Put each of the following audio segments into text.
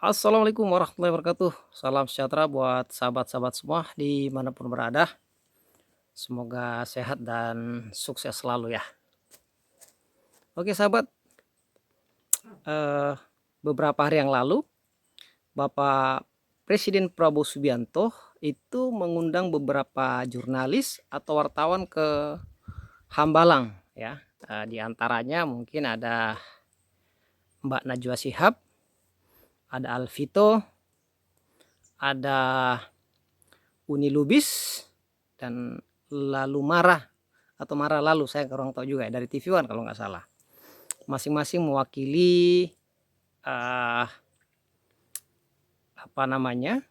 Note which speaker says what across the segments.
Speaker 1: Assalamualaikum warahmatullahi wabarakatuh. Salam sejahtera buat sahabat-sahabat semua dimanapun berada. Semoga sehat dan sukses selalu ya. Oke sahabat, eh, beberapa hari yang lalu Bapak Presiden Prabowo Subianto itu mengundang beberapa jurnalis atau wartawan ke Hambalang ya. Di antaranya mungkin ada Mbak Najwa Shihab, ada Alvito, ada Uni Lubis, dan Lalu Marah atau Marah Lalu, saya kurang tahu juga ya, dari TV One kalau nggak salah. Masing-masing mewakili uh, apa namanya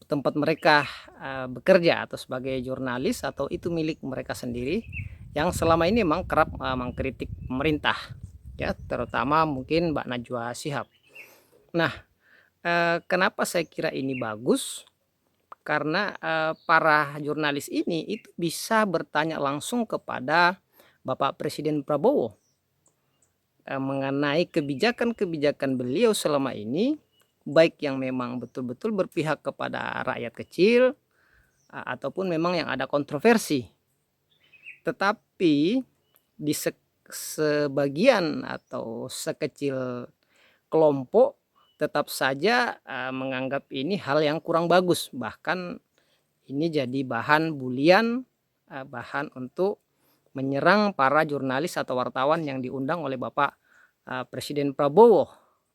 Speaker 1: tempat mereka bekerja atau sebagai jurnalis atau itu milik mereka sendiri yang selama ini memang kerap mengkritik pemerintah ya, terutama mungkin Mbak Najwa Shihab. Nah, kenapa saya kira ini bagus? Karena para jurnalis ini itu bisa bertanya langsung kepada Bapak Presiden Prabowo mengenai kebijakan-kebijakan beliau selama ini, baik yang memang betul-betul berpihak kepada rakyat kecil ataupun memang yang ada kontroversi. Tetapi di sebagian atau sekecil kelompok tetap saja menganggap ini hal yang kurang bagus, bahkan ini jadi bahan bulian, bahan untuk menyerang para jurnalis atau wartawan yang diundang oleh Bapak Presiden Prabowo.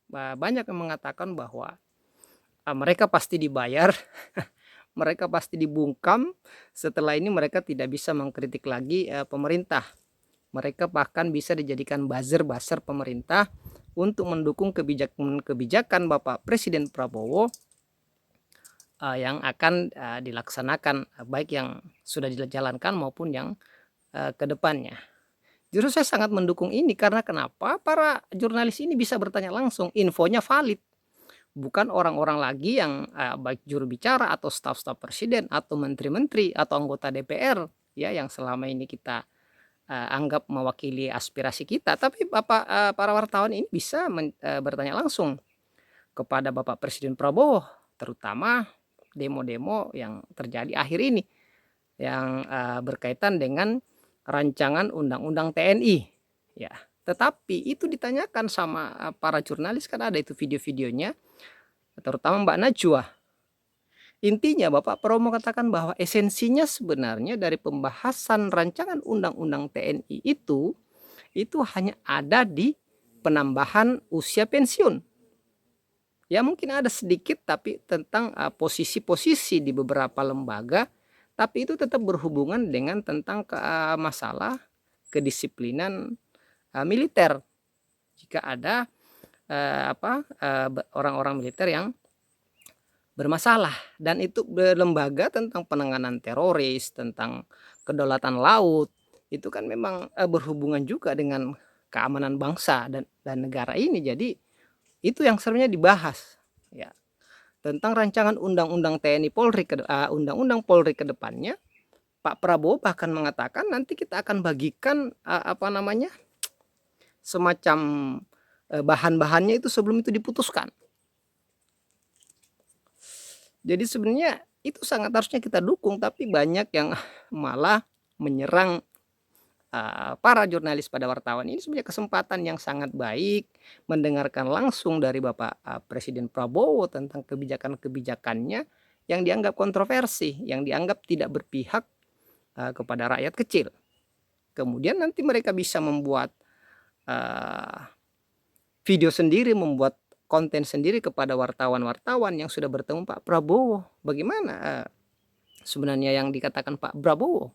Speaker 1: Banyak yang mengatakan bahwa mereka pasti dibayar, mereka pasti dibungkam, setelah ini mereka tidak bisa mengkritik lagi pemerintah. Mereka bahkan bisa dijadikan buzzer-buzzer pemerintah untuk mendukung kebijakan Bapak Presiden Prabowo yang akan dilaksanakan, baik yang sudah dijalankan maupun yang ke depannya. Justru saya sangat mendukung ini karena kenapa? Para jurnalis ini bisa bertanya langsung, infonya valid. Bukan orang-orang lagi yang baik juru bicara atau staf-staf presiden atau menteri-menteri atau anggota DPR ya yang selama ini kita anggap mewakili aspirasi kita, tapi para wartawan ini bisa bertanya langsung kepada Bapak Presiden Prabowo, terutama demo-demo yang terjadi akhir ini yang berkaitan dengan rancangan undang-undang TNI ya. Tetapi itu ditanyakan sama para jurnalis, kan ada itu video-videonya, terutama Mbak Najwa. Intinya Bapak Prabowo mengatakan bahwa esensinya sebenarnya dari pembahasan rancangan undang-undang TNI itu hanya ada di penambahan usia pensiun. Ya mungkin ada sedikit tapi tentang posisi-posisi di beberapa lembaga, tapi itu tetap berhubungan dengan tentang masalah kedisiplinan militer. Jika ada orang-orang militer yang bermasalah, dan itu lembaga tentang penanganan teroris, tentang kedaulatan laut, itu kan memang berhubungan juga dengan keamanan bangsa dan negara ini. Jadi itu yang sebenarnya dibahas ya, tentang rancangan undang-undang TNI Polri undang-undang Polri ke depannya. Pak Prabowo bahkan mengatakan nanti kita akan bagikan semacam bahan-bahannya itu sebelum itu diputuskan. Jadi sebenarnya itu sangat harusnya kita dukung, tapi banyak yang malah menyerang para jurnalis pada wartawan. Ini sebenarnya kesempatan yang sangat baik mendengarkan langsung dari Bapak Presiden Prabowo tentang kebijakan-kebijakannya yang dianggap kontroversi, yang dianggap tidak berpihak kepada rakyat kecil. Kemudian nanti mereka bisa membuat video sendiri, membuat konten sendiri kepada wartawan-wartawan yang sudah bertemu Pak Prabowo. Bagaimana sebenarnya yang dikatakan Pak Prabowo?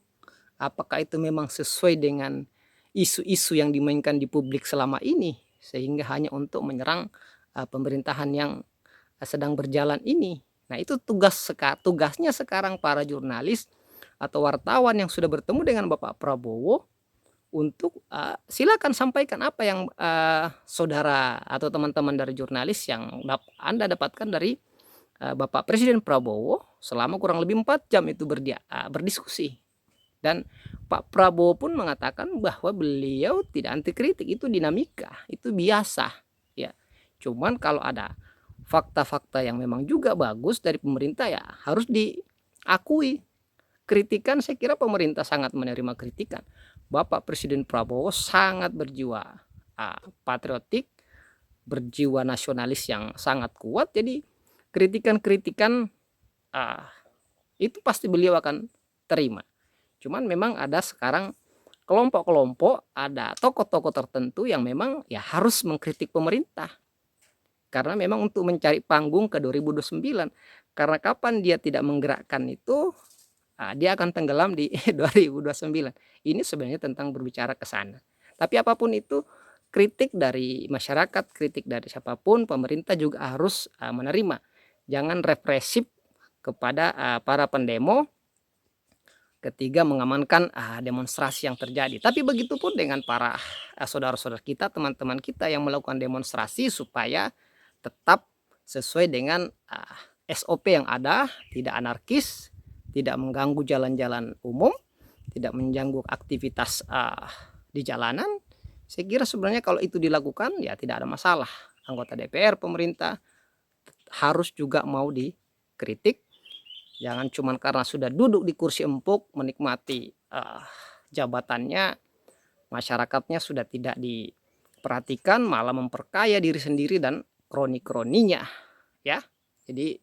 Speaker 1: Apakah itu memang sesuai dengan isu-isu yang dimainkan di publik selama ini, sehingga hanya untuk menyerang pemerintahan yang sedang berjalan ini? Nah, itu tugasnya sekarang para jurnalis atau wartawan yang sudah bertemu dengan Bapak Prabowo untuk silakan sampaikan apa yang saudara atau teman-teman dari jurnalis yang Anda dapatkan dari Bapak Presiden Prabowo selama kurang lebih 4 jam itu berdiskusi. Dan Pak Prabowo pun mengatakan bahwa beliau tidak anti kritik, itu dinamika, itu biasa ya. Cuman kalau ada fakta-fakta yang memang juga bagus dari pemerintah ya harus diakui. Kritikan saya kira pemerintah sangat menerima kritikan. Bapak Presiden Prabowo sangat berjiwa patriotik, berjiwa nasionalis yang sangat kuat. Jadi kritikan-kritikan itu pasti beliau akan terima. Cuman memang ada sekarang kelompok-kelompok, ada tokoh-tokoh tertentu yang memang ya harus mengkritik pemerintah. Karena memang untuk mencari panggung ke 2029. Karena kapan dia tidak menggerakkan itu, dia akan tenggelam di 2029. Ini sebenarnya tentang berbicara ke sana. Tapi apapun itu, kritik dari masyarakat, kritik dari siapapun, pemerintah juga harus menerima. Jangan represif kepada para pendemo ketika mengamankan demonstrasi yang terjadi. Tapi begitupun dengan para saudara-saudara kita, teman-teman kita yang melakukan demonstrasi supaya tetap sesuai dengan SOP yang ada, tidak anarkis, tidak mengganggu jalan-jalan umum, tidak mengganggu aktivitas di jalanan. Saya kira sebenarnya kalau itu dilakukan ya tidak ada masalah. Anggota DPR, pemerintah harus juga mau dikritik. Jangan cuma karena sudah duduk di kursi empuk menikmati jabatannya, masyarakatnya sudah tidak diperhatikan, malah memperkaya diri sendiri dan kroni-kroninya, ya. Jadi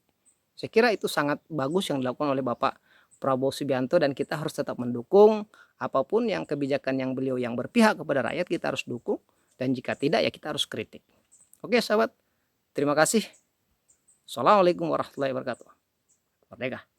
Speaker 1: saya kira itu sangat bagus yang dilakukan oleh Bapak Prabowo Subianto dan kita harus tetap mendukung apapun yang kebijakan yang beliau yang berpihak kepada rakyat, kita harus dukung, dan jika tidak ya kita harus kritik. Oke sahabat, terima kasih. Assalamualaikum warahmatullahi wabarakatuh. Merdeka.